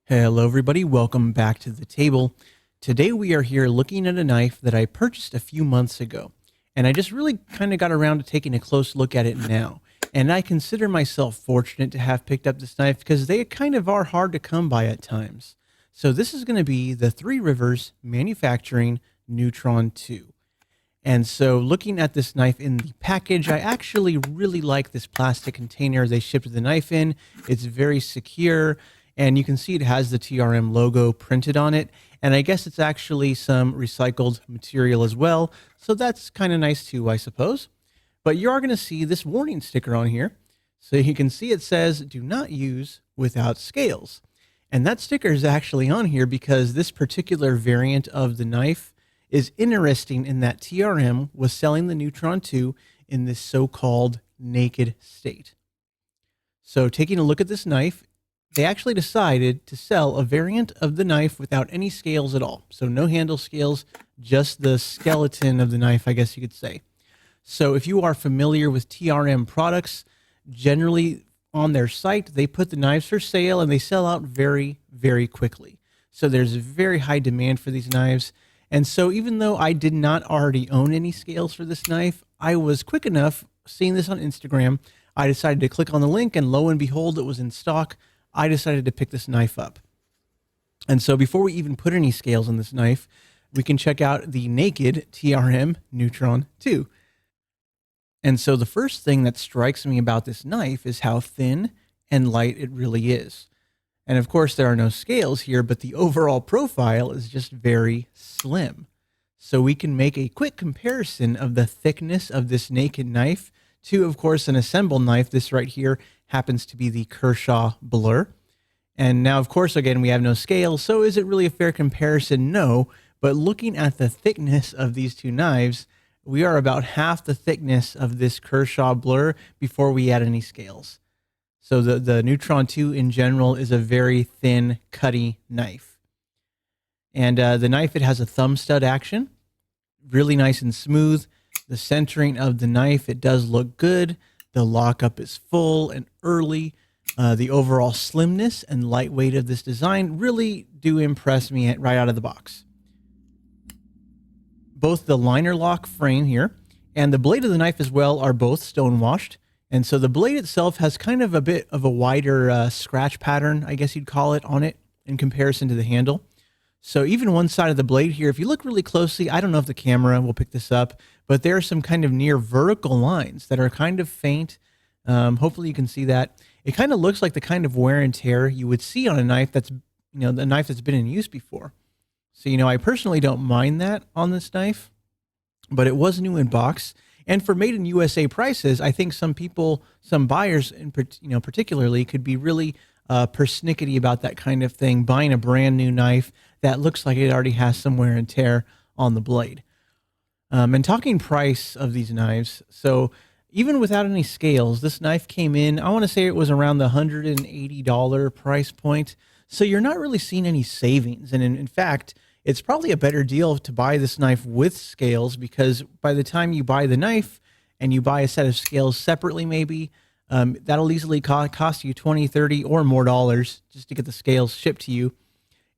Hello everybody, welcome back to the table. Today we are here looking at a knife that I purchased a few months ago, and I just really kind of got around to taking a close look at it now. And I consider myself fortunate to have picked up this knife because they kind of are hard to come by at times. So this is going to be the Three Rivers Manufacturing Neutron 2. And so looking at this knife in the package, I actually really like this plastic container they shipped the knife in. It's very secure. And you can see it has the TRM logo printed on it. And I guess it's actually some recycled material as well. So that's kind of nice too, I suppose. But you are going to see this warning sticker on here. So you can see it says, "Do not use without scales." And that sticker is actually on here because this particular variant of the knife is interesting in that TRM was selling the Neutron 2 in this so-called naked state. So taking a look at this knife, they actually decided to sell a variant of the knife without any scales at all. So no handle scales, just the skeleton of the knife, I guess you could say. So if you are familiar with TRM products, generally on their site, they put the knives for sale and they sell out very, very quickly. So there's a very high demand for these knives. And so even though I did not already own any scales for this knife, I was quick enough seeing this on Instagram. I decided to click on the link and lo and behold, it was in stock. I decided to pick this knife up. And so before we even put any scales on this knife, we can check out the naked TRM Neutron 2. And so the first thing that strikes me about this knife is how thin and light it really is. And of course there are no scales here, but the overall profile is just very slim. So we can make a quick comparison of the thickness of this naked knife to, of course, an assembled knife. This right here happens to be the Kershaw Blur. And now, of course, again, we have no scale. So is it really a fair comparison? No. But looking at the thickness of these two knives, we are about half the thickness of this Kershaw Blur before we add any scales. So the Neutron 2 in general is a very thin, cutty knife. And the knife, it has a thumb stud action, really nice and smooth. The centering of the knife, it does look good. The lockup is full and early. The overall slimness and lightweight of this design really do impress me right out of the box. Both the liner lock frame here and the blade of the knife as well are both stone washed. And so the blade itself has kind of a bit of a wider scratch pattern, I guess you'd call it, on it in comparison to the handle. So even one side of the blade here, if you look really closely, I don't know if the camera will pick this up, but there are some kind of near vertical lines that are kind of faint. Hopefully you can see that. It kind of looks like the kind of wear and tear you would see on a knife that's, the knife that's been in use before. So, I personally don't mind that on this knife, but it was new in box. And for made in USA prices, I think some people, some buyers in particularly could be really persnickety about that kind of thing, buying a brand new knife that looks like it already has some wear and tear on the blade. And talking price of these knives, so even without any scales, this knife came in, I want to say it was around the $180 price point. So you're not really seeing any savings. And in fact, it's probably a better deal to buy this knife with scales because by the time you buy the knife and you buy a set of scales separately, maybe, that'll easily cost you $20, $30 or more dollars just to get the scales shipped to you.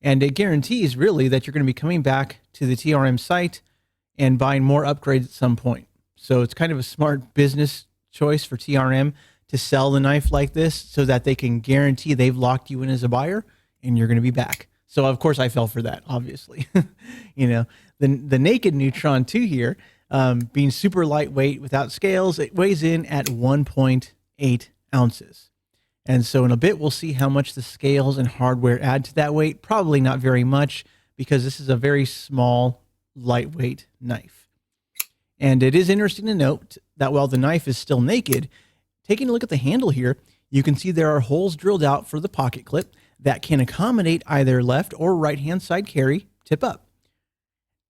And it guarantees really that you're going to be coming back to the TRM site and buying more upgrades at some point. So it's kind of a smart business choice for TRM to sell the knife like this so that they can guarantee they've locked you in as a buyer and you're going to be back. So of course I fell for that, obviously. The naked Neutron 2 here, being super lightweight without scales, it weighs in at 1.8 ounces. And so in a bit, we'll see how much the scales and hardware add to that weight. Probably not very much because this is a very small, lightweight knife. And it is interesting to note that while the knife is still naked, taking a look at the handle here, you can see there are holes drilled out for the pocket clip that can accommodate either left or right-hand side carry, tip up.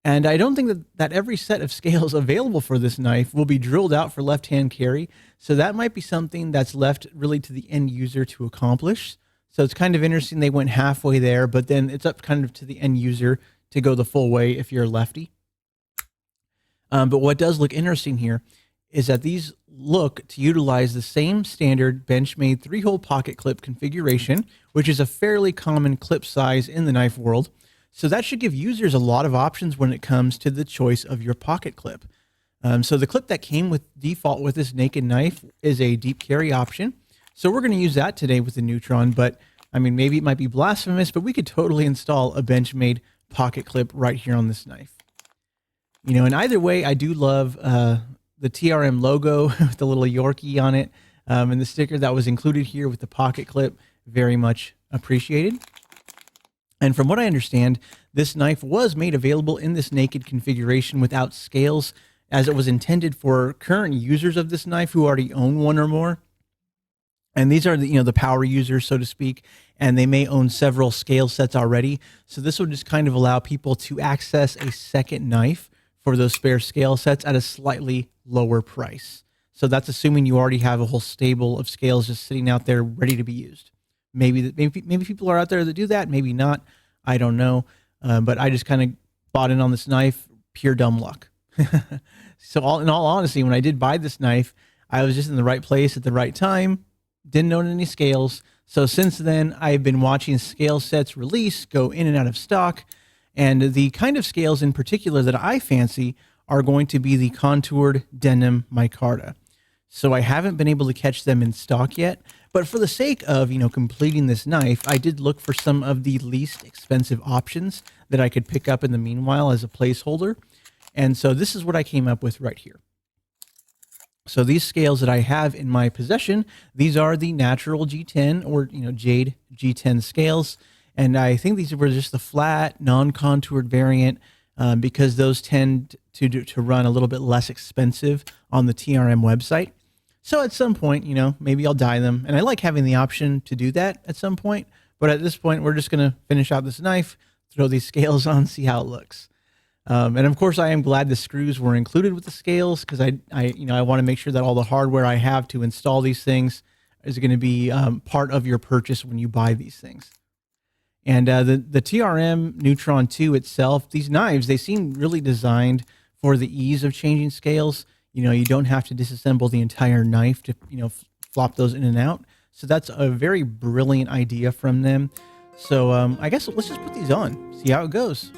And I don't think that every set of scales available for this knife will be drilled out for left-hand carry. So that might be something that's left really to the end user to accomplish. So it's kind of interesting they went halfway there, but then it's up kind of to the end user to go the full way if you're a lefty. But what does look interesting here is that these look to utilize the same standard Benchmade 3-hole pocket clip configuration, which is a fairly common clip size in the knife world. So that should give users a lot of options when it comes to the choice of your pocket clip. So the clip that came with default with this naked knife is a deep carry option. So we're going to use that today with the Neutron, but I mean, maybe it might be blasphemous, but we could totally install a Benchmade pocket clip right here on this knife. You know, and either way, I do love the TRM logo with the little Yorkie on it, and the sticker that was included here with the pocket clip, very much appreciated. And from what I understand, this knife was made available in this naked configuration without scales, as it was intended for current users of this knife who already own one or more. And these are the, the power users, so to speak, and they may own several scale sets already. So this will just kind of allow people to access a second knife for those spare scale sets at a slightly lower price. So that's assuming you already have a whole stable of scales just sitting out there ready to be used. Maybe people are out there that do that, maybe not. I don't know. But I just kind of bought in on this knife, pure dumb luck. So in all honesty, when I did buy this knife, I was just in the right place at the right time, didn't own any scales. So since then, I've been watching scale sets release, go in and out of stock. And the kind of scales in particular that I fancy are going to be the contoured denim micarta. So I haven't been able to catch them in stock yet, but for the sake of, completing this knife, I did look for some of the least expensive options that I could pick up in the meanwhile as a placeholder. And so this is what I came up with right here. So these scales that I have in my possession, these are the natural G10 or, Jade G10 scales. And I think these were just the flat, non-contoured variant because those tend to run a little bit less expensive on the TRM website. So at some point, maybe I'll dye them. And I like having the option to do that at some point. But at this point, we're just going to finish out this knife, throw these scales on, see how it looks. And of course, I am glad the screws were included with the scales because I want to make sure that all the hardware I have to install these things is going to be part of your purchase when you buy these things. And the TRM Neutron 2 itself, these knives, they seem really designed for the ease of changing scales. You don't have to disassemble the entire knife to, flop those in and out. So that's a very brilliant idea from them. So I guess let's just put these on, see how it goes.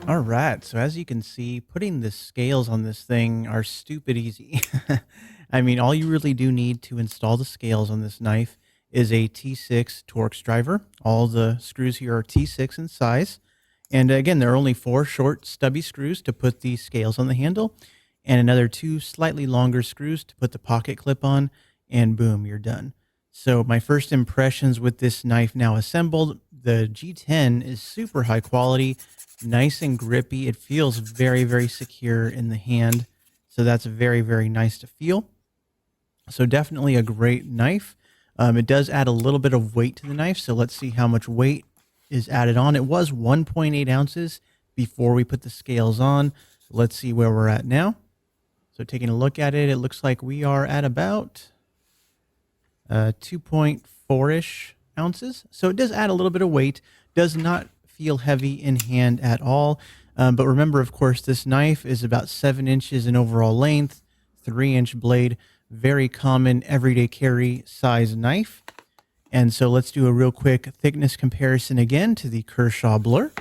All right, so as you can see, putting the scales on this thing are stupid easy. I mean, all you really do need to install the scales on this knife is a T6 Torx driver. All the screws here are T6 in size. And again, there are only 4 short stubby screws to put the scales on the handle and another 2 slightly longer screws to put the pocket clip on, and boom, you're done. So my first impressions with this knife now assembled, the G10 is super high quality, nice and grippy. It feels very, very secure in the hand. So that's very, very nice to feel. So definitely a great knife. It does add a little bit of weight to the knife. So let's see how much weight is added on. It was 1.8 ounces before we put the scales on. Let's see where we're at now. So taking a look at it, it looks like we are at about 2.4-ish ounces. So it does add a little bit of weight, does not feel heavy in hand at all. But remember, of course, this knife is about 7 inches in overall length, 3-inch blade, very common everyday carry size knife. And so let's do a real quick thickness comparison again to the Kershaw Blur.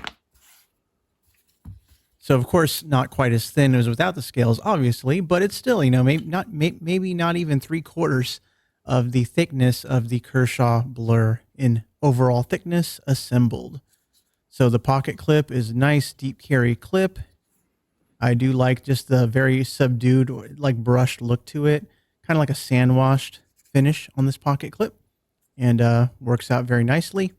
So of course, not quite as thin as without the scales, obviously, but it's still, you know, maybe not even 3/4 of the thickness of the Kershaw Blur in overall thickness assembled. So the pocket clip is nice, deep carry clip. I do like just the very subdued, like brushed look to it, kind of like a sand washed finish on this pocket clip, and works out very nicely.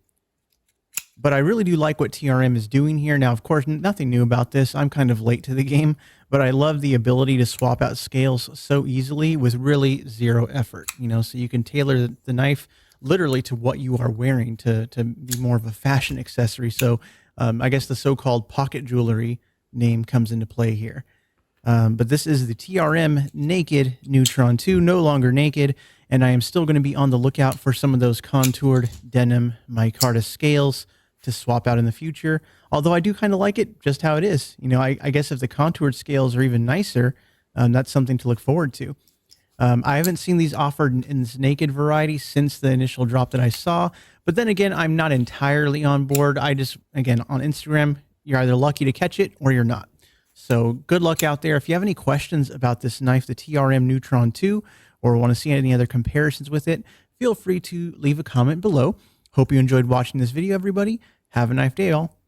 But I really do like what TRM is doing here. Now, of course, nothing new about this. I'm kind of late to the game, but I love the ability to swap out scales so easily with really zero effort. You know, so you can tailor the knife literally to what you are wearing to be more of a fashion accessory. So I guess the so-called pocket jewelry name comes into play here. But this is the TRM Naked Neutron 2, no longer naked, and I am still going to be on the lookout for some of those contoured denim micarta scales to swap out in the future. Although I do kind of like it just how it is. You know, I guess if the contoured scales are even nicer, that's something to look forward to. I haven't seen these offered in this naked variety since the initial drop that I saw. But then again, I'm not entirely on board. I just, again, on Instagram, you're either lucky to catch it or you're not. So good luck out there. If you have any questions about this knife, the TRM Neutron 2, or want to see any other comparisons with it, feel free to leave a comment below. Hope you enjoyed watching this video, everybody. Have a nice day, all.